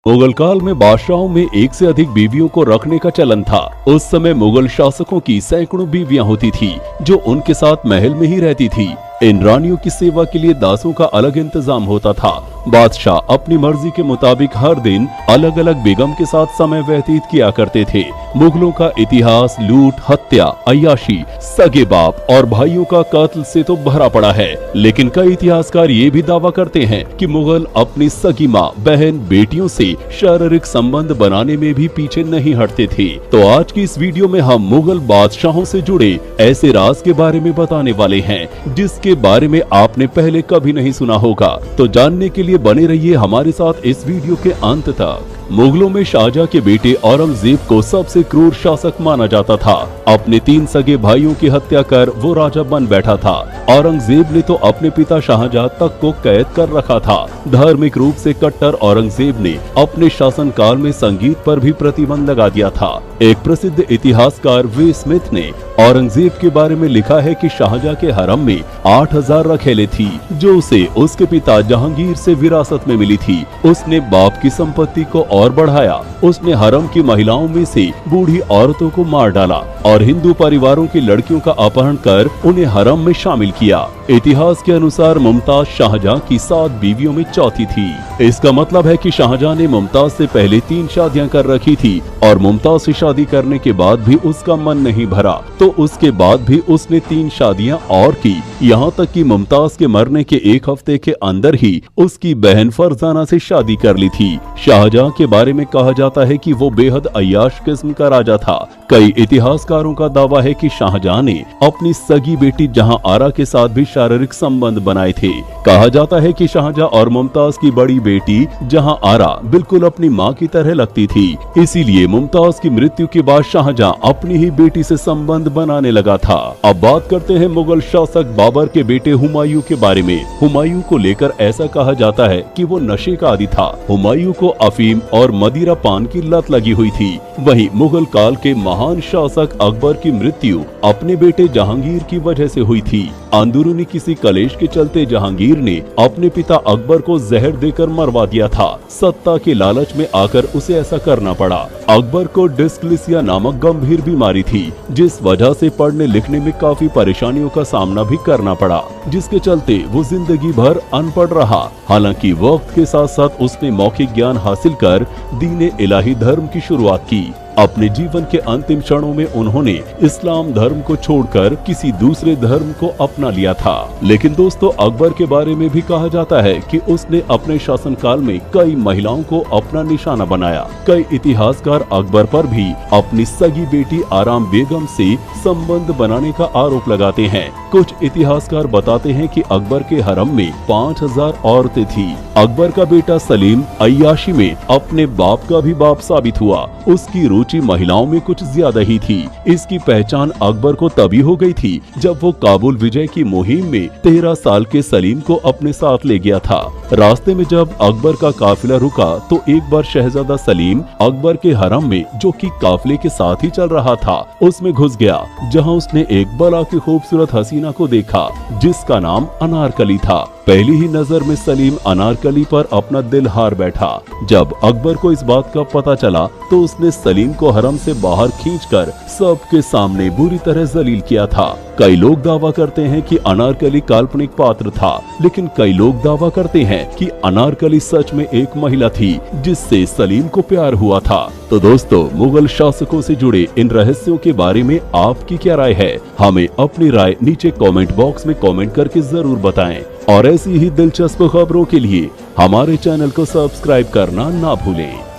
मुगल काल में बादशाहों में एक से अधिक बीवियों को रखने का चलन था। उस समय मुगल शासकों की सैकड़ों बीवियां होती थी जो उनके साथ महल में ही रहती थी। इन रानियों की सेवा के लिए दासों का अलग इंतजाम होता था। बादशाह अपनी मर्जी के मुताबिक हर दिन अलग अलग बेगम के साथ समय व्यतीत किया करते थे। मुगलों का इतिहास लूट, हत्या, अय्याशी, सगे बाप और भाइयों का कत्ल से तो भरा पड़ा है, लेकिन कई इतिहासकार ये भी दावा करते हैं कि मुगल अपनी सगी माँ, बहन, बेटियों से शारीरिक संबंध बनाने में भी पीछे नहीं हटते थे। तो आज की इस वीडियो में हम मुगल बादशाहों से जुड़े ऐसे राज के बारे में बताने वाले हैं जिसके बारे में आपने पहले कभी नहीं सुना होगा। तो जानने के लिए बने रहिए हमारे साथ इस वीडियो के अंत तक। मुगलों में शाहजहां के बेटे औरंगजेब को सबसे क्रूर शासक माना जाता था। अपने 3 सगे भाइयों की हत्या कर वो राजा बन बैठा था। औरंगजेब ने तो अपने पिता शाहजहां तक को कैद कर रखा था। धार्मिक रूप से कट्टर औरंगजेब ने अपने शासनकाल में संगीत पर भी प्रतिबंध लगा दिया था। एक प्रसिद्ध इतिहासकार वे स्मिथ ने औरंगजेब के बारे में लिखा है कि शाहजहां के हरम में 8000 रखेले थी जो उसे उसके पिता जहांगीर से विरासत में मिली थी। उसने बाप की संपत्ति को और बढ़ाया। उसने हरम की महिलाओं में से बूढ़ी औरतों को मार डाला और हिंदू परिवारों की लड़कियों का अपहरण कर उन्हें हरम में शामिल किया। इतिहास के अनुसार मुमताज शाहजहां की 7 बीवियों में चौथी थी। इसका मतलब है कि शाहजहां ने मुमताज से पहले 3 शादियां कर रखी थी और मुमताज से शादी करने के बाद भी उसका मन नहीं भरा तो उसके बाद भी उसने 3 शादियां और की। यहाँ तक कि मुमताज के मरने के 1 हफ्ते के अंदर ही उसकी बहन फरजाना से शादी कर ली थी। शाहजहां के बारे में कहा जाता है कि वो बेहद अय्याश किस्म का राजा था। कई इतिहासकारों का दावा है कि शाहजहां ने अपनी सगी बेटी जहां आरा के साथ भी शारीरिक संबंध बनाए थे। कहा जाता है कि शाहजहां और मुमताज की बड़ी बेटी जहां आरा बिल्कुल अपनी मां की तरह लगती थी, इसीलिए मुमताज की मृत्यु के बाद शाहजहां अपनी ही बेटी से संबंध बनाने लगा था। अब बात करते हैं मुगल शासक बाबर के बेटे हुमायूं के बारे में। हुमायूं को लेकर ऐसा कहा जाता है कि वो नशे का आदी था। हुमायूं को अफीम और मदिरा पान की लत लगी हुई थी। वहीं मुगल काल के महान शासक अकबर की मृत्यु अपने बेटे जहांगीर की वजह से हुई थी। अंदरूनी किसी कलेश के चलते जहांगीर ने अपने पिता अकबर को जहर देकर मरवा दिया था। सत्ता के लालच में आकर उसे ऐसा करना पड़ा। अकबर को डिस्लेक्सिया नामक गंभीर बीमारी थी जिस वजह से पढ़ने लिखने में काफी परेशानियों का सामना भी करना पड़ा, जिसके चलते वो जिंदगी भर अनपढ़ रहा। हालांकि वक्त के साथ साथ उसने मौखिक ज्ञान हासिल कर दीन इलाही धर्म की शुरुआत की। अपने जीवन के अंतिम क्षणों में उन्होंने इस्लाम धर्म को छोड़कर किसी दूसरे धर्म को अपना लिया था। लेकिन दोस्तों, अकबर के बारे में भी कहा जाता है कि उसने अपने शासनकाल में कई महिलाओं को अपना निशाना बनाया। कई इतिहासकार अकबर पर भी अपनी सगी बेटी आराम बेगम से संबंध बनाने का आरोप लगाते हैं। कुछ इतिहासकार बताते हैं कि अकबर के हरम में 5000 औरतें थी। अकबर का बेटा सलीम अय्याशी में अपने बाप का भी बाप साबित हुआ। उसकी रुचि महिलाओं में कुछ ज्यादा ही थी। इसकी पहचान अकबर को तभी हो गई थी जब वो काबुल विजय की मुहिम में 13 साल के सलीम को अपने साथ ले गया था। रास्ते में जब अकबर का काफिला रुका तो एक बार शहजादा सलीम अकबर के हरम में, जो कि काफिले के साथ ही चल रहा था, उसमें घुस गया, जहां उसने एक बला की खूबसूरत हसीना को देखा जिसका नाम अनारकली था। पहली ही नजर में सलीम अनारकली पर अपना दिल हार बैठा। जब अकबर को इस बात का पता चला तो उसने सलीम को हरम से बाहर खींचकर सबके सामने बुरी तरह जलील किया था। कई लोग दावा करते हैं कि अनारकली काल्पनिक पात्र था, लेकिन कई लोग दावा करते हैं कि अनारकली सच में एक महिला थी जिससे सलीम को प्यार हुआ था। तो दोस्तों, मुगल शासकों से जुड़े इन रहस्यों के बारे में आपकी क्या राय है? हमें अपनी राय नीचे कमेंट बॉक्स में कमेंट करके जरूर बताएं और ऐसी ही दिलचस्प खबरों के लिए हमारे चैनल को सब्सक्राइब करना ना भूलें।